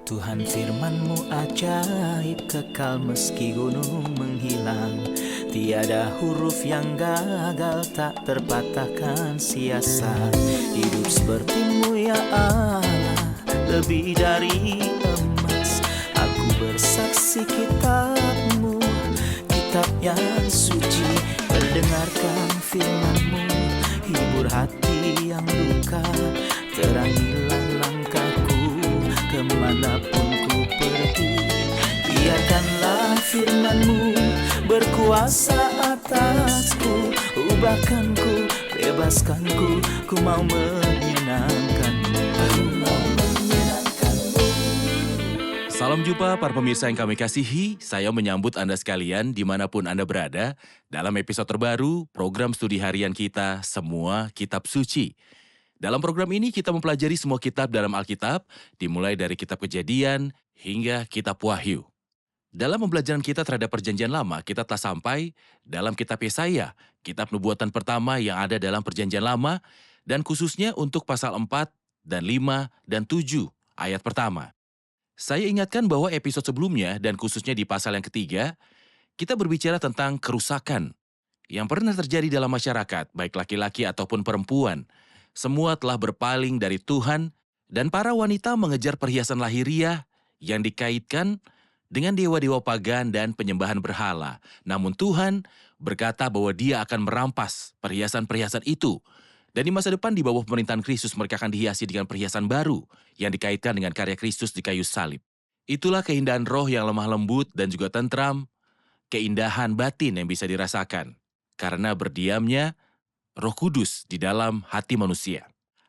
Tuhan firman-Mu ajaib, kekal meski gunung menghilang. Tiada huruf yang gagal, tak terpatahkan siasat. Hidup seperti-Mu ya Allah, lebih dari emas. Aku bersaksi kitab-Mu, kitab yang suci. Mendengarkan firman-Mu, hibur hati yang luka. Terangilah langkahku kemanapun ku pergi. Biarkanlah firman-Mu berkuasa atasku. Ubahkanku, bebaskanku, ku mau menyenangkan-Mu. Ku mau menyenangkan-Mu. Salam jumpa para pemirsa yang kami kasihi, saya menyambut Anda sekalian dimanapun Anda berada dalam episode terbaru program studi harian kita, Semua Kitab Suci. Dalam program ini kita mempelajari semua kitab dalam Alkitab, dimulai dari kitab Kejadian hingga kitab Wahyu. Dalam pembelajaran kita terhadap Perjanjian Lama, kita telah sampai dalam kitab Yesaya, kitab nubuatan pertama yang ada dalam Perjanjian Lama, dan khususnya untuk pasal 4 dan 5 dan 7 ayat pertama. Saya ingatkan bahwa episode sebelumnya dan khususnya di pasal yang ketiga, kita berbicara tentang kerusakan yang pernah terjadi dalam masyarakat, baik laki-laki ataupun perempuan. Semua telah berpaling dari Tuhan dan para wanita mengejar perhiasan lahiriah yang dikaitkan dengan dewa-dewa pagan dan penyembahan berhala. Namun Tuhan berkata bahwa Dia akan merampas perhiasan-perhiasan itu. Dan di masa depan di bawah pemerintahan Kristus mereka akan dihiasi dengan perhiasan baru yang dikaitkan dengan karya Kristus di kayu salib. Itulah keindahan roh yang lemah lembut dan juga tentram, keindahan batin yang bisa dirasakan karena berdiamnya Roh Kudus di dalam hati manusia.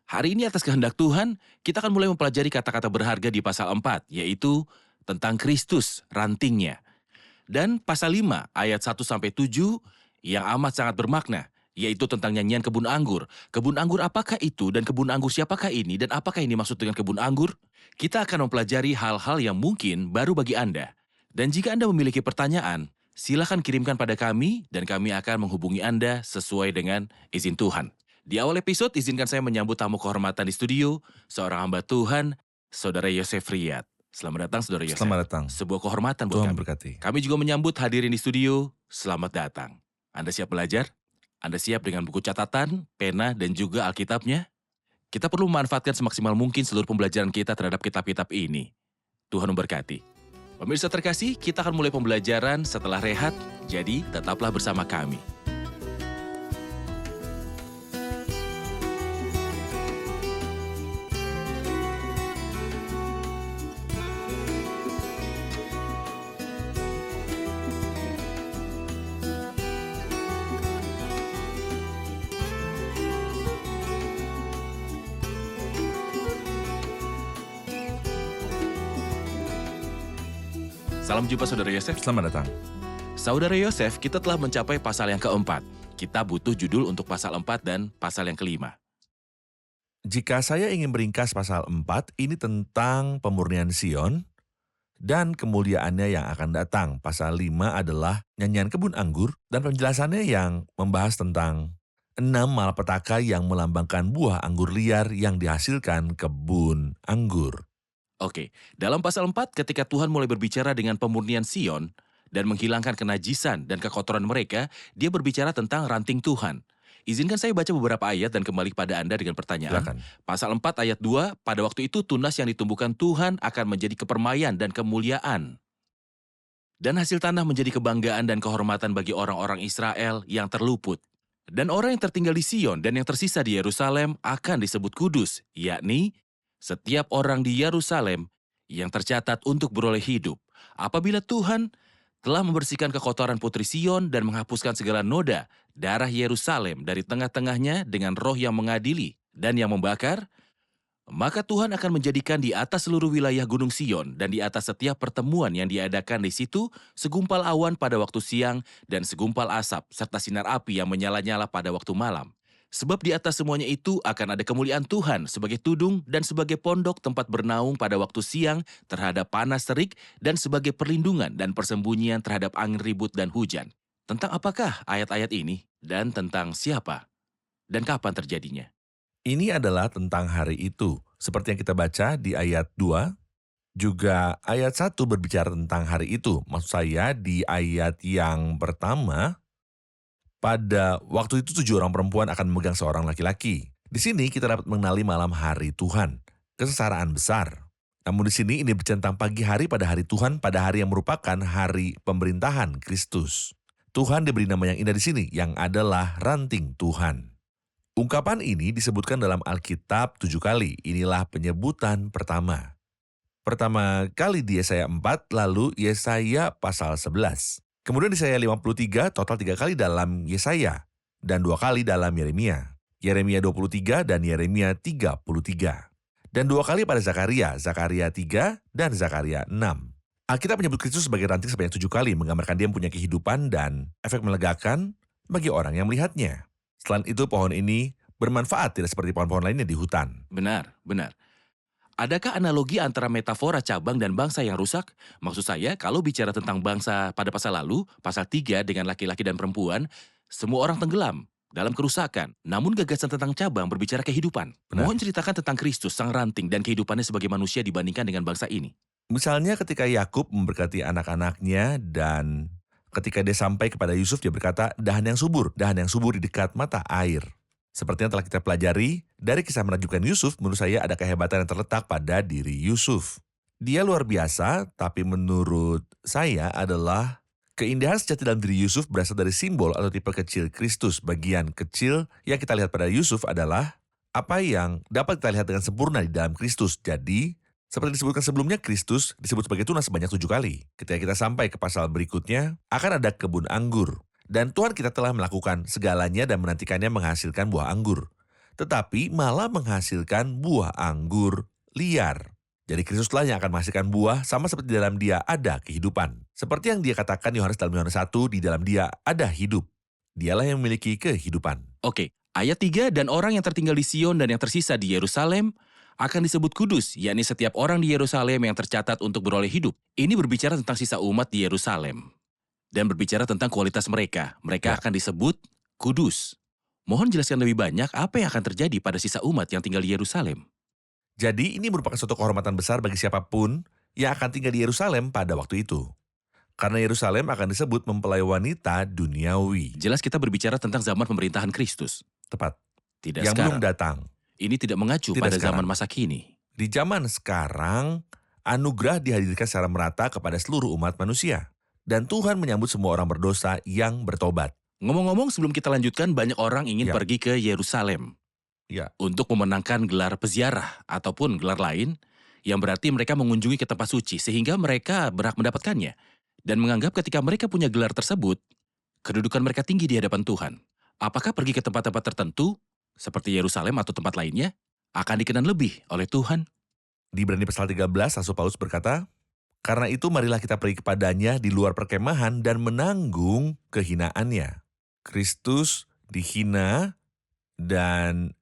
Hari ini atas kehendak Tuhan, kita akan mulai mempelajari kata-kata berharga di pasal 4, yaitu tentang Kristus, rantingnya. Dan pasal 5 ayat 1-7 yang amat sangat bermakna, yaitu tentang nyanyian kebun anggur. Kebun anggur apakah itu dan kebun anggur siapakah ini dan apakah ini maksud dengan kebun anggur? Kita akan mempelajari hal-hal yang mungkin baru bagi Anda. Dan jika Anda memiliki pertanyaan, silakan kirimkan pada kami dan kami akan menghubungi Anda sesuai dengan izin Tuhan. Di awal episode, izinkan saya menyambut tamu kehormatan di studio, seorang hamba Tuhan, Saudara Yosef Riyad. Selamat datang, Saudara Yosef. Selamat datang. Sebuah kehormatan buat Tuhan kami. berkati. Kami juga menyambut hadirin di studio, selamat datang. Anda siap belajar? Anda siap dengan buku catatan, pena, dan juga Alkitabnya? Kita perlu memanfaatkan semaksimal mungkin seluruh pembelajaran kita terhadap kitab-kitab ini. Tuhan memberkati. Pemirsa terkasih, kita akan mulai pembelajaran setelah rehat, jadi tetaplah bersama kami. Salam jumpa Saudara Yosef. Selamat datang. Saudara Yosef, kita telah mencapai pasal yang keempat. Kita butuh judul untuk pasal 4 dan pasal yang kelima. Jika saya ingin meringkas pasal 4, ini tentang pemurnian Sion dan kemuliaannya yang akan datang. Pasal 5 adalah nyanyian kebun anggur dan penjelasannya yang membahas tentang 6 malapetaka yang melambangkan buah anggur liar yang dihasilkan kebun anggur. Oke, dalam pasal 4 ketika Tuhan mulai berbicara dengan pemurnian Sion dan menghilangkan kenajisan dan kekotoran mereka, Dia berbicara tentang ranting Tuhan. Izinkan saya baca beberapa ayat dan kembali pada Anda dengan pertanyaan. Silakan. Pasal 4 ayat 2, pada waktu itu tunas yang ditumbuhkan Tuhan akan menjadi kepermaian dan kemuliaan. Dan hasil tanah menjadi kebanggaan dan kehormatan bagi orang-orang Israel yang terluput. Dan orang yang tertinggal di Sion dan yang tersisa di Yerusalem akan disebut kudus, yakni setiap orang di Yerusalem yang tercatat untuk beroleh hidup. Apabila Tuhan telah membersihkan kekotoran putri Sion dan menghapuskan segala noda darah Yerusalem dari tengah-tengahnya dengan roh yang mengadili dan yang membakar, maka Tuhan akan menjadikan di atas seluruh wilayah Gunung Sion dan di atas setiap pertemuan yang diadakan di situ segumpal awan pada waktu siang dan segumpal asap serta sinar api yang menyala-nyala pada waktu malam. Sebab di atas semuanya itu akan ada kemuliaan Tuhan sebagai tudung dan sebagai pondok tempat bernaung pada waktu siang terhadap panas terik dan sebagai perlindungan dan persembunyian terhadap angin ribut dan hujan. Tentang apakah ayat-ayat ini dan tentang siapa dan kapan terjadinya? Ini adalah tentang hari itu, seperti yang kita baca di ayat 2. Juga ayat 1 berbicara tentang hari itu. Maksud saya di ayat yang pertama, pada waktu itu 7 orang perempuan akan memegang seorang laki-laki. Di sini kita dapat mengenali malam hari Tuhan, kesengsaraan besar. Namun di sini ini berbicara tentang pagi hari pada hari Tuhan, pada hari yang merupakan hari pemerintahan Kristus. Tuhan diberi nama yang indah di sini, yang adalah ranting Tuhan. Ungkapan ini disebutkan dalam Alkitab 7 kali. Inilah penyebutan pertama. Pertama kali di Yesaya 4, lalu Yesaya pasal 11. Kemudian di Yesaya 53, total 3 kali dalam Yesaya, dan 2 kali dalam Yeremia. Yeremia 23 dan Yeremia 33. Dan 2 kali pada Zakaria, Zakaria 3 dan Zakaria 6. Alkitab menyebut Kristus sebagai ranting sebanyak 7 kali, menggambarkan dia mempunyai kehidupan dan efek melegakan bagi orang yang melihatnya. Selain itu, pohon ini bermanfaat tidak seperti pohon-pohon lainnya di hutan. Benar, benar. Adakah analogi antara metafora cabang dan bangsa yang rusak? Maksud saya, kalau bicara tentang bangsa pada pasal lalu, pasal 3 dengan laki-laki dan perempuan, semua orang tenggelam dalam kerusakan. Namun gagasan tentang cabang berbicara kehidupan. Benar. Mohon ceritakan tentang Kristus, sang ranting, dan kehidupannya sebagai manusia dibandingkan dengan bangsa ini. Misalnya ketika Yakub memberkati anak-anaknya dan ketika dia sampai kepada Yusuf, dia berkata, dahan yang subur di dekat mata air. Seperti yang telah kita pelajari, dari kisah menakjubkan Yusuf, menurut saya ada kehebatan yang terletak pada diri Yusuf. Dia luar biasa, tapi menurut saya adalah keindahan sejati dalam diri Yusuf berasal dari simbol atau tipe kecil Kristus. Bagian kecil yang kita lihat pada Yusuf adalah apa yang dapat kita lihat dengan sempurna di dalam Kristus. Jadi, seperti disebutkan sebelumnya, Kristus disebut sebagai tunas sebanyak 7 kali. Ketika kita sampai ke pasal berikutnya, akan ada kebun anggur. Dan Tuhan kita telah melakukan segalanya dan menantikannya menghasilkan buah anggur. Tetapi malah menghasilkan buah anggur liar. Jadi Kristuslah yang akan menghasilkan buah, sama seperti di dalam dia ada kehidupan. Seperti yang dia katakan Yohanes dalam Yohanes 1, di dalam dia ada hidup. Dialah yang memiliki kehidupan. Oke, ayat 3, dan orang yang tertinggal di Sion dan yang tersisa di Yerusalem akan disebut kudus, yakni setiap orang di Yerusalem yang tercatat untuk beroleh hidup. Ini berbicara tentang sisa umat di Yerusalem. Dan berbicara tentang kualitas mereka. Mereka akan disebut kudus. Mohon jelaskan lebih banyak apa yang akan terjadi pada sisa umat yang tinggal di Yerusalem. Jadi ini merupakan suatu kehormatan besar bagi siapapun yang akan tinggal di Yerusalem pada waktu itu. Karena Yerusalem akan disebut mempelai wanita duniawi. Jelas kita berbicara tentang zaman pemerintahan Kristus. Tepat. Tidak Yang sekarang. belum datang. Ini tidak mengacu Tidak pada sekarang. zaman masa kini. Di zaman sekarang, anugerah dihadirkan secara merata kepada seluruh umat manusia. Dan Tuhan menyambut semua orang berdosa yang bertobat. Ngomong-ngomong, sebelum kita lanjutkan, banyak orang ingin Ya. pergi ke Yerusalem Ya, untuk memenangkan gelar peziarah ataupun gelar lain yang berarti mereka mengunjungi ke tempat suci sehingga mereka berhak mendapatkannya dan menganggap ketika mereka punya gelar tersebut, kedudukan mereka tinggi di hadapan Tuhan. Apakah pergi ke tempat-tempat tertentu seperti Yerusalem atau tempat lainnya akan dikenal lebih oleh Tuhan? di Ibrani pasal 13, Rasul Paulus berkata, karena itu marilah kita pergi kepadanya di luar perkemahan dan menanggung kehinaannya. Kristus dihina dan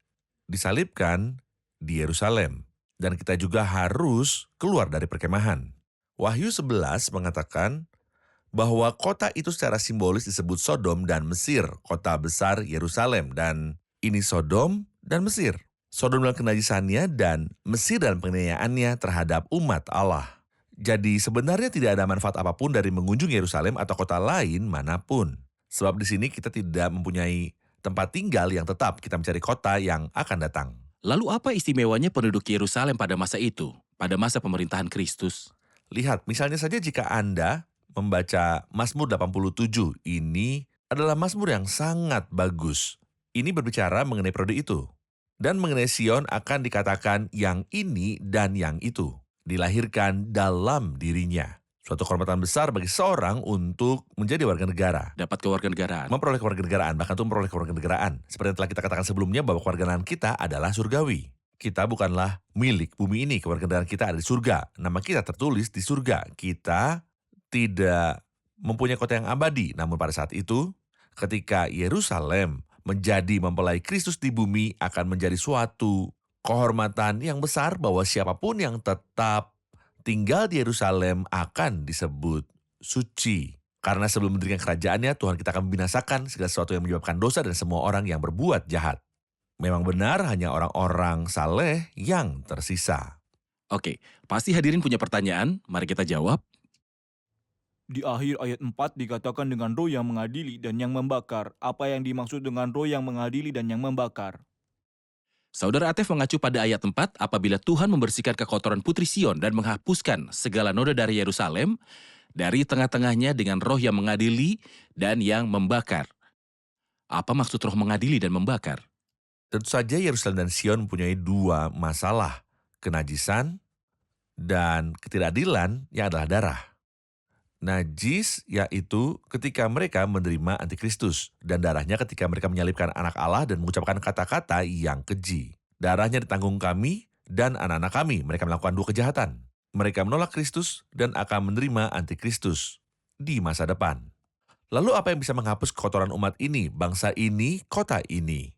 disalibkan di Yerusalem. Dan kita juga harus keluar dari perkemahan. Wahyu 11 mengatakan bahwa kota itu secara simbolis disebut Sodom dan Mesir, kota besar Yerusalem. Dan ini Sodom dan Mesir. Sodom dalam kenajisannya dan Mesir dalam penganiayaannya terhadap umat Allah. Jadi sebenarnya tidak ada manfaat apapun dari mengunjungi Yerusalem atau kota lain manapun. Sebab di sini kita tidak mempunyai tempat tinggal yang tetap, kita mencari kota yang akan datang. Lalu apa istimewanya penduduk Yerusalem pada masa itu, pada masa pemerintahan Kristus? Lihat, misalnya saja jika Anda membaca Mazmur 87, ini adalah Mazmur yang sangat bagus. Ini berbicara mengenai periode itu. Dan mengenai Sion akan dikatakan yang ini dan yang itu. Dilahirkan dalam dirinya. Suatu kehormatan besar bagi seorang untuk menjadi warga negara. Dapat kewarganegaraan. Memperoleh kewarganegaraan, bahkan untuk memperoleh kewarganegaraan. Seperti yang telah kita katakan sebelumnya bahwa kewarganegaraan kita adalah surgawi. Kita bukanlah milik bumi ini, kewarganegaraan kita ada di surga. Nama kita tertulis di surga. Kita tidak mempunyai kota yang abadi, namun pada saat itu, ketika Yerusalem menjadi mempelai Kristus di bumi akan menjadi suatu kehormatan yang besar bahwa siapapun yang tetap tinggal di Yerusalem akan disebut suci. Karena sebelum mendirikan kerajaannya, Tuhan kita akan membinasakan segala sesuatu yang menyebabkan dosa dan semua orang yang berbuat jahat. Memang benar hanya orang-orang saleh yang tersisa. Oke, pasti hadirin punya pertanyaan, mari kita jawab. Di akhir ayat 4 dikatakan dengan roh yang mengadili dan yang membakar. Apa yang dimaksud dengan roh yang mengadili dan yang membakar? Saudara Atef mengacu pada ayat 4, apabila Tuhan membersihkan kekotoran Putri Sion dan menghapuskan segala noda dari Yerusalem, dari tengah-tengahnya dengan roh yang mengadili dan yang membakar. Apa maksud roh mengadili dan membakar? Tentu saja Yerusalem dan Sion mempunyai dua masalah, kenajisan dan ketidakadilan yang adalah darah. Najis yaitu ketika mereka menerima antikristus, dan darahnya ketika mereka menyalibkan anak Allah dan mengucapkan kata-kata yang keji. Darahnya ditanggung kami dan anak-anak kami, mereka melakukan dua kejahatan. Mereka menolak Kristus dan akan menerima antikristus di masa depan. Lalu apa yang bisa menghapus kotoran umat ini, bangsa ini, kota ini?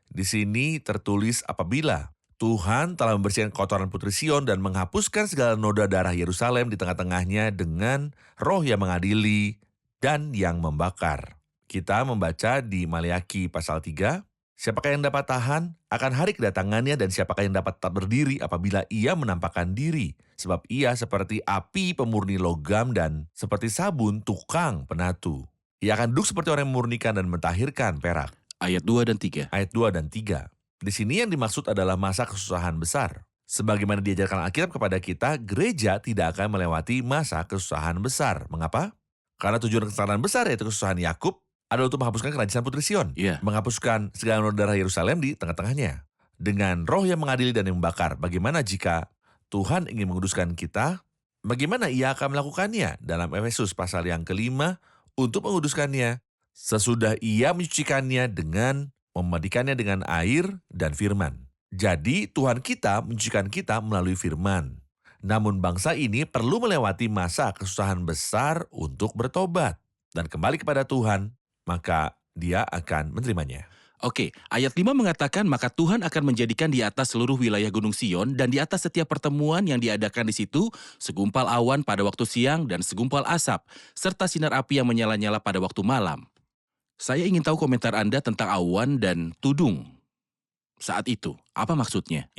Di sini tertulis apabila Tuhan telah membersihkan kotoran Putri Sion dan menghapuskan segala noda darah Yerusalem di tengah-tengahnya dengan roh yang mengadili dan yang membakar. Kita membaca di Maleakhi pasal 3, siapakah yang dapat tahan akan hari kedatangannya dan siapakah yang dapat tetap berdiri apabila ia menampakkan diri. Sebab ia seperti api pemurni logam dan seperti sabun tukang penatu. Ia akan duduk seperti orang yang memurnikan dan mentahirkan perak. Ayat 2 dan 3. Ayat 2 dan 3. Di sini yang dimaksud adalah masa kesusahan besar. Sebagaimana diajarkan Alkitab kepada kita, gereja tidak akan melewati masa kesusahan besar. Mengapa? Karena tujuan kesusahan besar yaitu kesusahan Yakub adalah untuk menghapuskan kenajisan Putri Sion. Iya. Menghapuskan segala noda darah Yerusalem di tengah-tengahnya. Dengan roh yang mengadili dan yang membakar, bagaimana jika Tuhan ingin menguduskan kita? Bagaimana ia akan melakukannya? Dalam Efesus pasal yang kelima, untuk menguduskannya, sesudah ia mencucikannya dengan memandikannya dengan air dan firman. Jadi Tuhan kita mencucikan kita melalui firman. Namun bangsa ini perlu melewati masa kesusahan besar untuk bertobat dan kembali kepada Tuhan, maka dia akan menerimanya. Oke, ayat 5 mengatakan maka Tuhan akan menjadikan di atas seluruh wilayah Gunung Sion dan di atas setiap pertemuan yang diadakan di situ segumpal awan pada waktu siang dan segumpal asap, serta sinar api yang menyala-nyala pada waktu malam. Saya ingin tahu komentar Anda tentang awan dan tudung. Saat itu, apa maksudnya?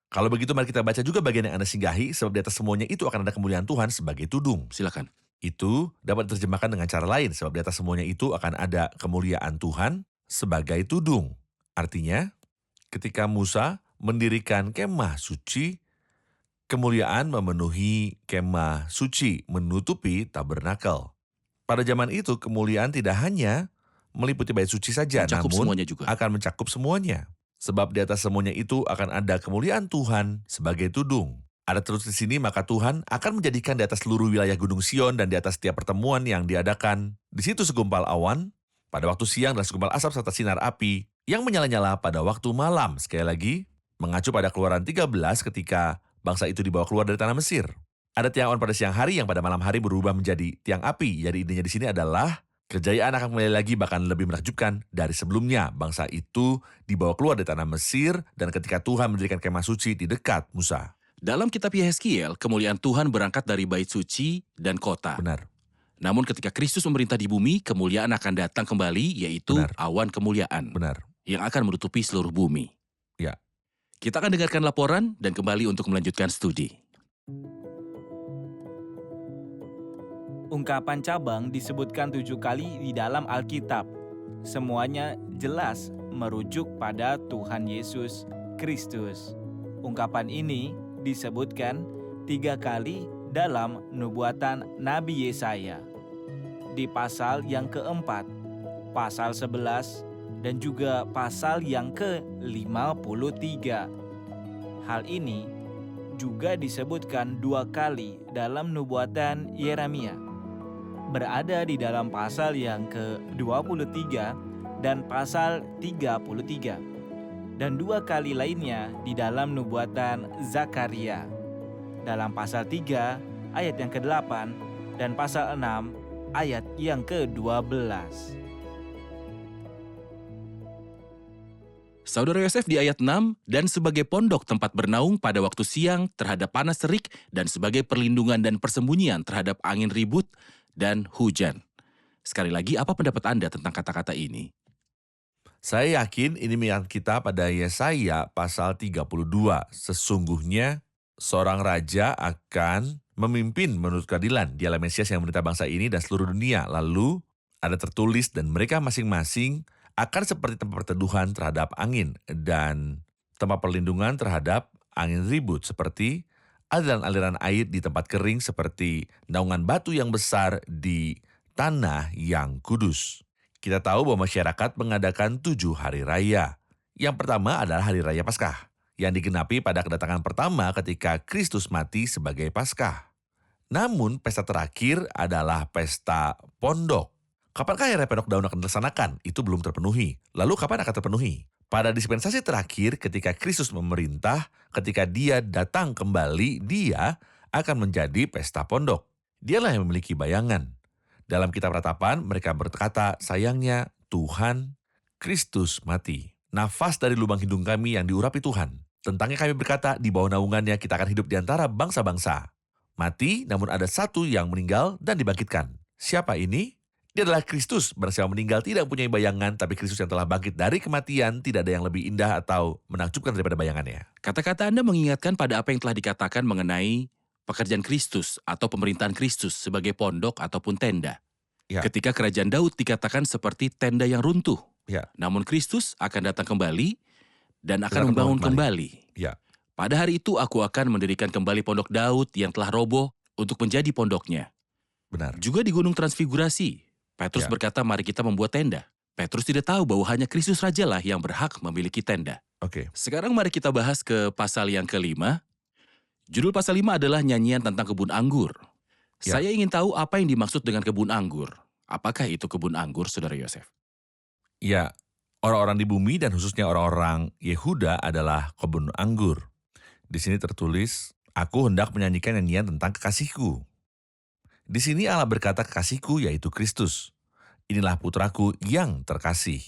Kalau begitu mari kita baca juga bagian yang Anda singgahi, sebab di atas semuanya itu akan ada kemuliaan Tuhan sebagai tudung. Silakan. Itu dapat diterjemahkan dengan cara lain, sebab di atas semuanya itu akan ada kemuliaan Tuhan sebagai tudung. Artinya, ketika Musa mendirikan kemah suci, kemuliaan memenuhi kemah suci, menutupi tabernakel. Pada zaman itu, kemuliaan tidak hanya meliputi bait suci saja, Mencakup namun semuanya juga. akan mencakup semuanya. Sebab di atas semuanya itu akan ada kemuliaan Tuhan sebagai tudung. Ada terus di sini, maka Tuhan akan menjadikan di atas seluruh wilayah Gunung Sion dan di atas setiap pertemuan yang diadakan. Di situ segumpal awan pada waktu siang dan segumpal asap serta sinar api yang menyala-nyala pada waktu malam. Sekali lagi, mengacu pada Keluaran 13 ketika bangsa itu dibawa keluar dari tanah Mesir. Ada tiang awan pada siang hari yang pada malam hari berubah menjadi tiang api. Jadi idenya di sini adalah kejayaan akan kembali lagi bahkan lebih menakjubkan dari sebelumnya. Bangsa itu dibawa keluar dari tanah Mesir dan ketika Tuhan mendirikan kemah suci di dekat Musa. Dalam kitab Yehezkiel, kemuliaan Tuhan berangkat dari bait suci dan kota. Benar. Namun ketika Kristus memerintah di bumi, kemuliaan akan datang kembali, yaitu Benar. awan kemuliaan Benar. yang akan menutupi seluruh bumi. Ya. Kita akan dengarkan laporan dan kembali untuk melanjutkan studi. Ungkapan cabang disebutkan 7 kali di dalam Alkitab. Semuanya jelas merujuk pada Tuhan Yesus Kristus. Ungkapan ini disebutkan 3 kali dalam nubuatan Nabi Yesaya. Di pasal yang keempat, pasal 11, dan juga pasal yang ke-53. Hal ini juga disebutkan 2 kali dalam nubuatan Yeremia. Berada di dalam pasal yang ke-23 dan pasal 33. Dan 2 kali lainnya di dalam nubuatan Zakaria. Dalam pasal 3 ayat yang ke-8 dan pasal 6 ayat yang ke-12. Saudara Yosef di ayat 6, dan sebagai pondok tempat bernaung pada waktu siang terhadap panas terik dan sebagai perlindungan dan persembunyian terhadap angin ribut dan hujan. Sekali lagi, apa pendapat Anda tentang kata-kata ini? Saya yakin ini mengingat kita pada Yesaya pasal 32. Sesungguhnya Seorang raja akan memimpin menurut keadilan. Dialah Mesias yang memerintah bangsa ini dan seluruh dunia. Lalu ada tertulis dan mereka masing-masing akan seperti tempat perteduhan terhadap angin dan tempat perlindungan terhadap angin ribut, seperti aliran-aliran air di tempat kering, seperti naungan batu yang besar di tanah yang kudus. Kita tahu bahwa masyarakat mengadakan 7 hari raya. Yang pertama adalah Hari Raya Paskah, yang digenapi pada kedatangan pertama ketika Kristus mati sebagai Paskah. Namun, pesta terakhir adalah pesta pondok. Kapankah Hari Raya Pondok Daun akan dilaksanakan? Itu belum terpenuhi. Lalu kapan akan terpenuhi? Pada dispensasi terakhir ketika Kristus memerintah, ketika dia datang kembali, dia akan menjadi pesta pondok. Dialah yang memiliki bayangan. Dalam kitab ratapan, mereka berkata, sayangnya Tuhan Kristus mati. Nafas dari lubang hidung kami yang diurapi Tuhan. Tentangnya kami berkata, di bawah naungannya kita akan hidup di antara bangsa-bangsa. Mati, namun ada satu yang meninggal dan dibangkitkan. Siapa ini? Dia adalah Kristus. Barang siapa meninggal tidak mempunyai bayangan, tapi Kristus yang telah bangkit dari kematian tidak ada yang lebih indah atau menakjubkan daripada bayangannya. Kata-kata Anda mengingatkan pada apa yang telah dikatakan mengenai pekerjaan Kristus atau pemerintahan Kristus sebagai pondok ataupun tenda. Ya. Ketika kerajaan Daud dikatakan seperti tenda yang runtuh. Ya. Namun Kristus akan datang kembali dan Dia akan akan membangun bangun kembali. Ya. Pada hari itu aku akan mendirikan kembali pondok Daud yang telah roboh untuk menjadi pondoknya. Benar. Juga di Gunung Transfigurasi, Petrus Ya. berkata, mari kita membuat tenda. Petrus tidak tahu bahwa hanya Kristus Rajalah yang berhak memiliki tenda. Oke. Sekarang mari kita bahas ke pasal yang kelima. Judul pasal 5 adalah nyanyian tentang kebun anggur. Ya. Saya ingin tahu apa yang dimaksud dengan kebun anggur. Apakah itu kebun anggur, Saudara Yosef? Ya, orang-orang di bumi dan khususnya orang-orang Yehuda adalah kebun anggur. Di sini tertulis, aku hendak menyanyikan nyanyian tentang kekasihku. Di sini Allah berkata kekasihku yaitu Kristus. Inilah putraku yang terkasih.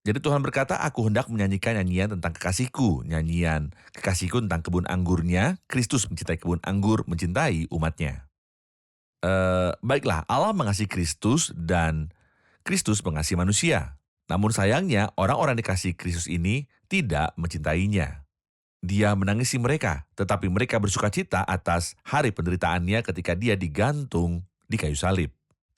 Jadi Tuhan berkata, aku hendak menyanyikan nyanyian tentang kekasihku. Nyanyian kekasihku tentang kebun anggurnya. Kristus mencintai kebun anggur, mencintai umatnya. Baiklah, Allah mengasihi Kristus dan Kristus mengasihi manusia. Namun sayangnya, orang-orang dikasihi Kristus ini tidak mencintainya. Dia menangisi mereka, tetapi mereka bersukacita atas hari penderitaannya ketika dia digantung di kayu salib.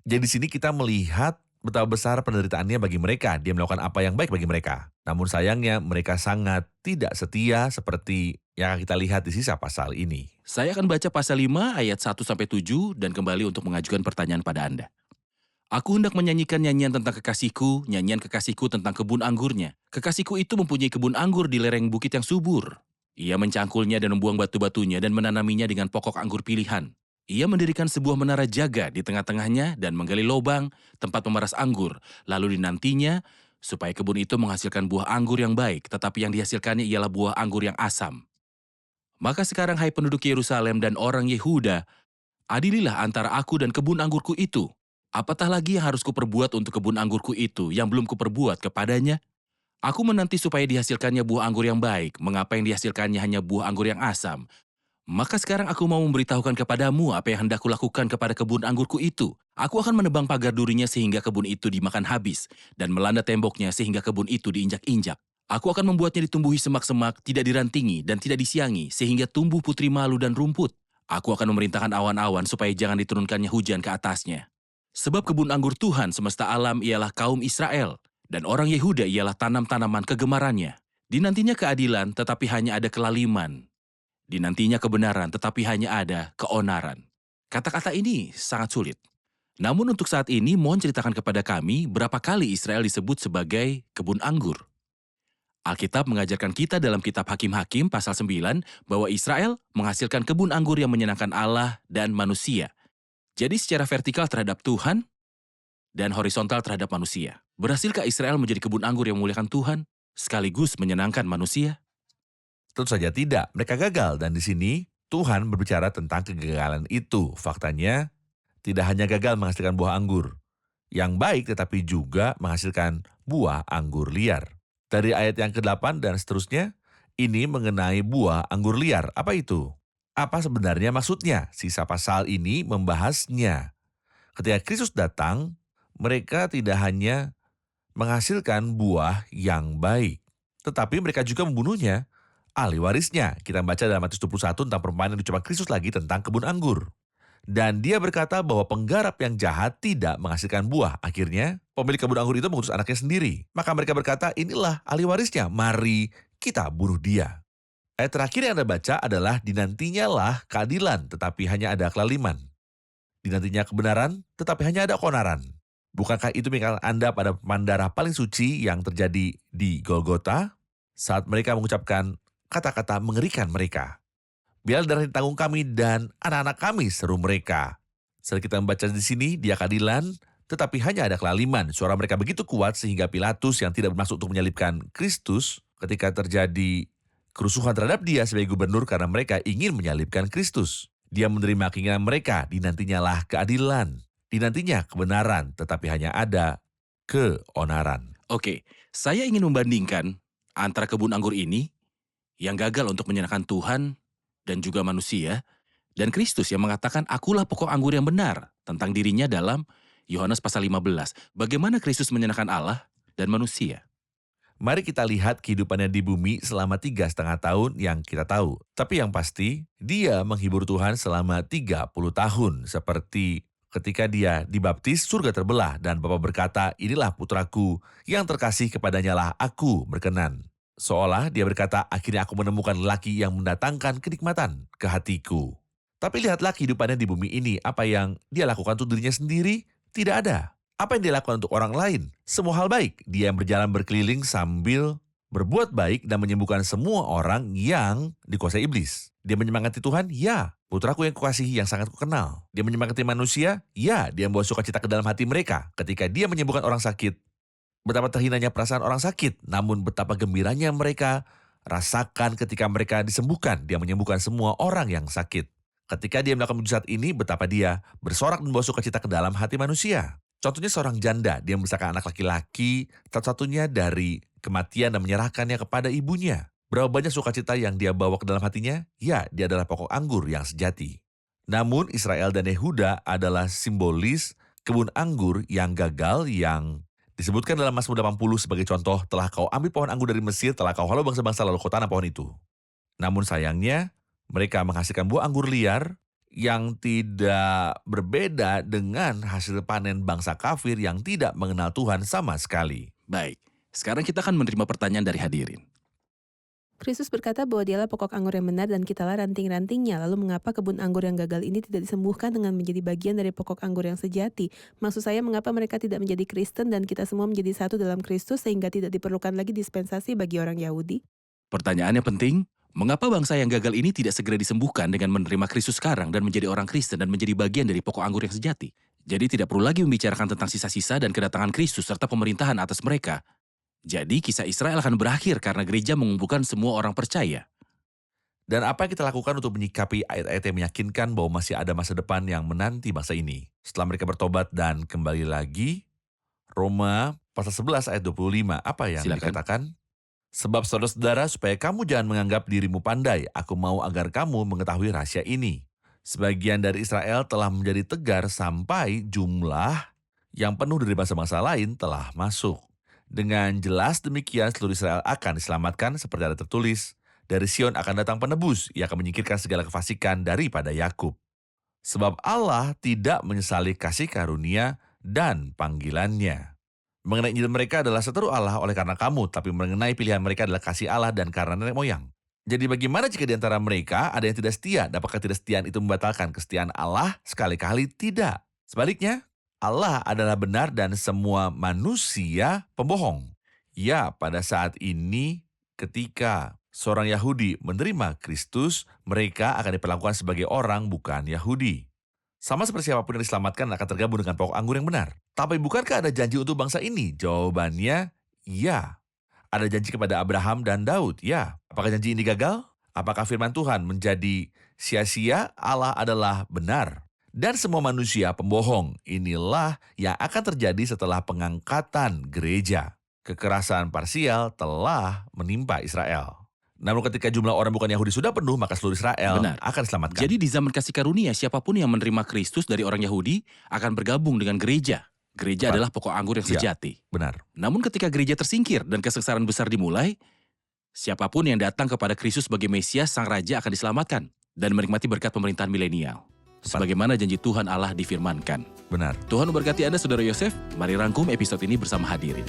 Jadi di sini kita melihat betapa besar penderitaannya bagi mereka. Dia melakukan apa yang baik bagi mereka. Namun sayangnya mereka sangat tidak setia seperti yang kita lihat di sisa pasal ini. Saya akan baca pasal 5 ayat 1-7 dan kembali untuk mengajukan pertanyaan pada Anda. Aku hendak menyanyikan nyanyian tentang kekasihku, nyanyian kekasihku tentang kebun anggurnya. Kekasihku itu mempunyai kebun anggur di lereng bukit yang subur. Ia mencangkulnya dan membuang batu-batunya dan menanaminya dengan pokok anggur pilihan. Ia mendirikan sebuah menara jaga di tengah-tengahnya dan menggali lubang tempat memeras anggur. Lalu dinantinya supaya kebun itu menghasilkan buah anggur yang baik, tetapi yang dihasilkannya ialah buah anggur yang asam. Maka sekarang hai penduduk Yerusalem dan orang Yehuda, adililah antara aku dan kebun anggurku itu. Apatah lagi yang harus kuperbuat untuk kebun anggurku itu yang belum kuperbuat kepadanya? Aku menanti supaya dihasilkannya buah anggur yang baik. Mengapa yang dihasilkannya hanya buah anggur yang asam? Maka sekarang aku mau memberitahukan kepadamu apa yang hendak kulakukan kepada kebun anggurku itu. Aku akan menebang pagar durinya sehingga kebun itu dimakan habis, dan melanda temboknya sehingga kebun itu diinjak-injak. Aku akan membuatnya ditumbuhi semak-semak, tidak dirantingi dan tidak disiangi, sehingga tumbuh putri malu dan rumput. Aku akan memerintahkan awan-awan supaya jangan diturunkannya hujan ke atasnya. Sebab kebun anggur Tuhan semesta alam ialah kaum Israel, dan orang Yehuda ialah tanam-tanaman kegemarannya. Dinantinya keadilan, tetapi hanya ada kelaliman. Dinantinya kebenaran, tetapi hanya ada keonaran. Kata-kata ini sangat sulit. Namun untuk saat ini, mohon ceritakan kepada kami berapa kali Israel disebut sebagai kebun anggur. Alkitab mengajarkan kita dalam kitab Hakim-Hakim pasal 9 bahwa Israel menghasilkan kebun anggur yang menyenangkan Allah dan manusia. Jadi secara vertikal terhadap Tuhan dan horizontal terhadap manusia. Berhasilkah Israel menjadi kebun anggur yang memuliakan Tuhan sekaligus menyenangkan manusia? Tentu saja tidak, mereka gagal dan di sini Tuhan berbicara tentang kegagalan itu. Faktanya tidak hanya gagal menghasilkan buah anggur yang baik tetapi juga menghasilkan buah anggur liar. Dari ayat yang ke-8 dan seterusnya, ini mengenai buah anggur liar. Apa itu? Apa sebenarnya maksudnya? Sisa pasal ini membahasnya. Ketika Kristus datang, mereka tidak hanya menghasilkan buah yang baik, tetapi mereka juga membunuhnya. ahli warisnya. Kita baca dalam Matius 21 tentang perumpamaan yang diucapkan Kristus lagi tentang kebun anggur. Dan dia berkata bahwa penggarap yang jahat tidak menghasilkan buah. Akhirnya, pemilik kebun anggur itu mengutus anaknya sendiri. Maka mereka berkata, inilah ahli warisnya, mari kita bunuh dia. Ayat terakhir yang Anda baca adalah dinantinya lah keadilan, tetapi hanya ada kelaliman. Dinantinya kebenaran, tetapi hanya ada keonaran. Bukankah itu mengingatkan Anda pada pemandarah paling suci yang terjadi di Golgota? Saat mereka mengucapkan kata-kata mengerikan mereka. Biarlah darah ditanggung kami dan anak-anak kami, seru mereka. Saat kita membaca di sini, dia keadilan, tetapi hanya ada kelaliman. Suara mereka begitu kuat sehingga Pilatus yang tidak bermaksud untuk menyalibkan Kristus ketika terjadi kerusuhan terhadap dia sebagai gubernur karena mereka ingin menyalibkan Kristus. Dia menerima keinginan mereka, dinantinya lah keadilan, dinantinya kebenaran, tetapi hanya ada keonaran. Oke, saya ingin membandingkan antara kebun anggur ini yang gagal untuk menyenangkan Tuhan dan juga manusia, dan Kristus yang mengatakan akulah pokok anggur yang benar tentang dirinya dalam Yohanes pasal 15. Bagaimana Kristus menyenangkan Allah dan manusia? Mari kita lihat kehidupannya di bumi selama 3,5 tahun yang kita tahu. Tapi yang pasti, dia menghibur Tuhan selama 30 tahun. Seperti ketika dia dibaptis, surga terbelah dan Bapa berkata, inilah putraku yang terkasih kepadanya lah aku berkenan. Seolah dia berkata, akhirnya aku menemukan lelaki yang mendatangkan kenikmatan ke hatiku. Tapi lihatlah kehidupannya di bumi ini. Apa yang dia lakukan untuk dirinya sendiri? Tidak ada. Apa yang dia lakukan untuk orang lain? Semua hal baik. Dia yang berjalan berkeliling sambil berbuat baik dan menyembuhkan semua orang yang dikuasai iblis. Dia menyemangati Tuhan? Ya. Putraku yang kukasihi yang sangat kukenal. Dia menyemangati manusia? Ya. Dia membawa sukacita ke dalam hati mereka ketika dia menyembuhkan orang sakit. Betapa terhinanya perasaan orang sakit, namun betapa gembiranya mereka rasakan ketika mereka disembuhkan. Dia menyembuhkan semua orang yang sakit. Ketika dia melakukan mujizat ini, betapa dia bersorak dan membawa sukacita ke dalam hati manusia. Contohnya seorang janda, dia membesarkan anak laki-laki, satu-satunya dari kematian dan menyerahkannya kepada ibunya. Berapa banyak sukacita yang dia bawa ke dalam hatinya? Ya, dia adalah pokok anggur yang sejati. Namun Israel dan Yehuda adalah simbolis kebun anggur yang gagal yang disebutkan dalam Mazmur 80 sebagai contoh, telah kau ambil pohon anggur dari Mesir, telah kau halau bangsa-bangsa lalu kau tanam pohon itu. Namun sayangnya, mereka menghasilkan buah anggur liar yang tidak berbeda dengan hasil panen bangsa kafir yang tidak mengenal Tuhan sama sekali. Baik, sekarang kita akan menerima pertanyaan dari hadirin. Kristus berkata bahwa dialah pokok anggur yang benar dan kitalah ranting-rantingnya. Lalu mengapa kebun anggur yang gagal ini tidak disembuhkan dengan menjadi bagian dari pokok anggur yang sejati? Maksud saya, mengapa mereka tidak menjadi Kristen dan kita semua menjadi satu dalam Kristus sehingga tidak diperlukan lagi dispensasi bagi orang Yahudi? Pertanyaannya penting, mengapa bangsa yang gagal ini tidak segera disembuhkan dengan menerima Kristus sekarang dan menjadi orang Kristen dan menjadi bagian dari pokok anggur yang sejati? Jadi tidak perlu lagi membicarakan tentang sisa-sisa dan kedatangan Kristus serta pemerintahan atas mereka. Jadi kisah Israel akan berakhir karena gereja mengumpulkan semua orang percaya. Dan apa yang kita lakukan untuk menyikapi ayat-ayat yang meyakinkan bahwa masih ada masa depan yang menanti bangsa ini? Setelah mereka bertobat dan kembali lagi, Roma pasal 11 ayat 25, apa yang Silakan. dikatakan? Sebab saudara-saudara, supaya kamu jangan menganggap dirimu pandai, aku mau agar kamu mengetahui rahasia ini. Sebagian dari Israel telah menjadi tegar sampai jumlah yang penuh dari bangsa-bangsa lain telah masuk. Dengan jelas demikian seluruh Israel akan diselamatkan seperti ada tertulis, dari Sion akan datang penebus, ia akan menyingkirkan segala kefasikan daripada Yakub. Sebab Allah tidak menyesali kasih karunia dan panggilannya. Mengenai Injil mereka adalah seteru Allah oleh karena kamu, tapi mengenai pilihan mereka adalah kasih Allah dan karena nenek moyang. Jadi bagaimana jika di antara mereka ada yang tidak setia? Dapatkah ketidaksetiaan itu membatalkan kesetiaan Allah? Sekali-kali tidak. Sebaliknya, Allah adalah benar dan semua manusia pembohong. Ya, pada saat ini ketika seorang Yahudi menerima Kristus, mereka akan diperlakukan sebagai orang bukan Yahudi. Sama seperti siapapun yang diselamatkan akan tergabung dengan pokok anggur yang benar. Tapi bukankah ada janji untuk bangsa ini? Jawabannya, ya. Ada janji kepada Abraham dan Daud, ya. Apakah janji ini gagal? Apakah firman Tuhan menjadi sia-sia? Allah adalah benar. Dan semua manusia pembohong. Inilah yang akan terjadi setelah pengangkatan gereja. Kekerasan parsial telah menimpa Israel. Namun ketika jumlah orang bukan Yahudi sudah penuh, maka seluruh Israel Benar. akan diselamatkan. Jadi di zaman kasih karunia, siapapun yang menerima Kristus dari orang Yahudi akan bergabung dengan gereja. Gereja Tepat. adalah pokok anggur yang Ya. sejati. Benar. Namun ketika gereja tersingkir dan kesengsaraan besar dimulai, Siapapun yang datang kepada Kristus sebagai Mesias, Sang Raja akan diselamatkan dan menikmati berkat pemerintahan milenial. Sebagaimana janji Tuhan Allah difirmankan. Benar. Tuhan memberkati Anda, Saudara Yosef. Mari rangkum episode ini bersama hadirin.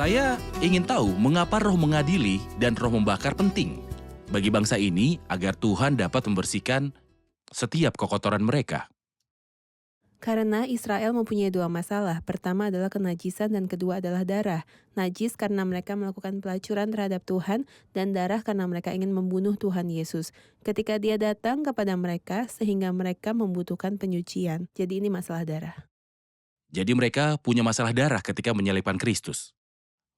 Saya ingin tahu mengapa roh mengadili dan roh membakar penting bagi bangsa ini agar Tuhan dapat membersihkan setiap kekotoran mereka. Karena Israel mempunyai dua masalah. Pertama adalah kenajisan dan kedua adalah darah. Najis karena mereka melakukan pelacuran terhadap Tuhan dan darah karena mereka ingin membunuh Tuhan Yesus. Ketika Dia datang kepada mereka sehingga mereka membutuhkan penyucian. Jadi ini masalah darah. Jadi mereka punya masalah darah ketika menyalibkan Kristus.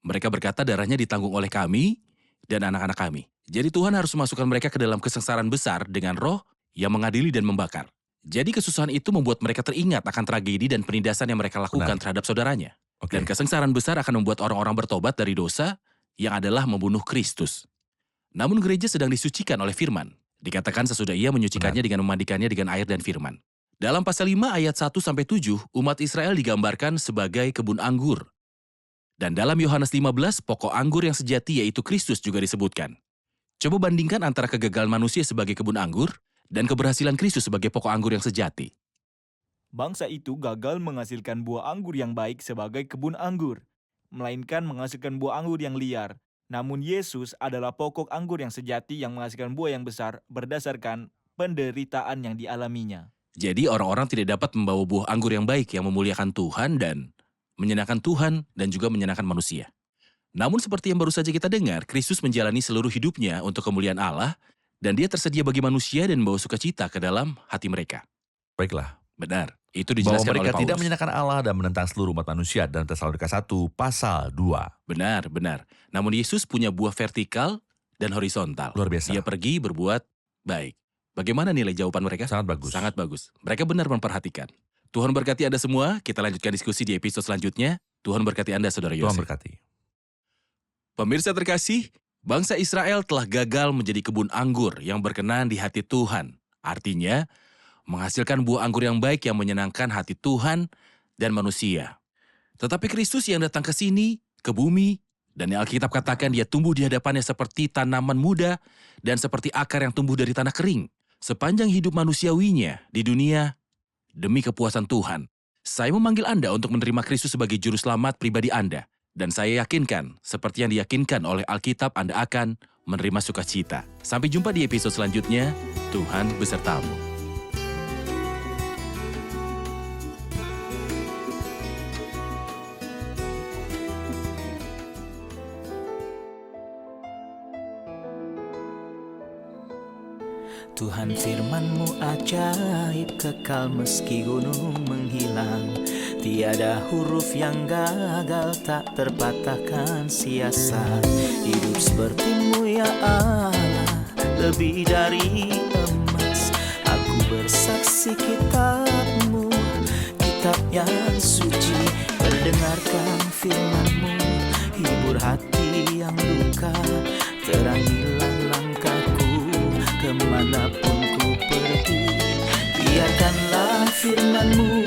Mereka berkata darahnya ditanggung oleh kami dan anak-anak kami. Jadi Tuhan harus memasukkan mereka ke dalam kesengsaraan besar dengan roh yang mengadili dan membakar. Jadi kesusahan itu membuat mereka teringat akan tragedi dan penindasan yang mereka lakukan terhadap saudaranya. Oke. Dan kesengsaraan besar akan membuat orang-orang bertobat dari dosa yang adalah membunuh Kristus. Namun gereja sedang disucikan oleh firman. Dikatakan sesudah ia menyucikannya dengan memandikannya dengan air dan firman. Dalam pasal 5 ayat 1-7, umat Israel digambarkan sebagai kebun anggur. Dan dalam Yohanes 15, pokok anggur yang sejati yaitu Kristus juga disebutkan. Coba bandingkan antara kegagalan manusia sebagai kebun anggur dan keberhasilan Kristus sebagai pokok anggur yang sejati. Bangsa itu gagal menghasilkan buah anggur yang baik sebagai kebun anggur, melainkan menghasilkan buah anggur yang liar. Namun Yesus adalah pokok anggur yang sejati yang menghasilkan buah yang besar berdasarkan penderitaan yang dialaminya. Jadi orang-orang tidak dapat membawa buah anggur yang baik yang memuliakan Tuhan dan menyenangkan Tuhan dan juga menyenangkan manusia. Namun seperti yang baru saja kita dengar, Kristus menjalani seluruh hidupnya untuk kemuliaan Allah dan Dia tersedia bagi manusia dan membawa sukacita ke dalam hati mereka. Baiklah. Benar, itu Bahwa dijelaskan oleh mereka Paulus. tidak menyenangkan Allah dan menentang seluruh umat manusia dalam Tesalonika 1 pasal 2. Benar. Namun Yesus punya buah vertikal dan horizontal. Luar biasa. Dia pergi berbuat baik. Bagaimana nilai jawaban mereka? Sangat bagus. Sangat bagus. Mereka benar memperhatikan. Tuhan berkati Anda semua. Kita lanjutkan diskusi di episode selanjutnya. Tuhan berkati Anda, Saudara Tuhan Yosef. berkati. Pemirsa terkasih, bangsa Israel telah gagal menjadi kebun anggur yang berkenan di hati Tuhan. Artinya, menghasilkan buah anggur yang baik yang menyenangkan hati Tuhan dan manusia. Tetapi Kristus yang datang ke sini, ke bumi, dan yang Alkitab katakan Dia tumbuh di hadapannya seperti tanaman muda dan seperti akar yang tumbuh dari tanah kering. Sepanjang hidup manusiawinya di dunia, demi kepuasan Tuhan, saya memanggil Anda untuk menerima Kristus sebagai juru selamat pribadi Anda. Dan saya yakinkan, seperti yang diyakinkan oleh Alkitab, Anda akan menerima sukacita. Sampai jumpa di episode selanjutnya. Tuhan besertamu. Tuhan firman-Mu ajaib, kekal meski gunung menghilang. Tiada huruf yang gagal, tak terpatahkan siasat. Hidup seperti-Mu ya Allah, lebih dari emas. Aku bersaksi kitab-Mu, kitab yang suci. Mendengarkan firman-Mu, hibur hati yang luka. Terangilah langkahku kemanapun ku pergi. Biarkanlah firman-Mu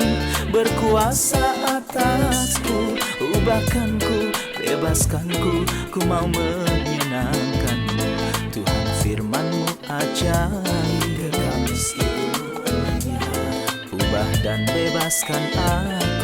berkuasa atasku. Ubahkanku, bebaskanku, ku mau menyenangkan-Mu. Tuhan firman-Mu ajaib, kekal meski gunung. Ubah dan bebaskan aku.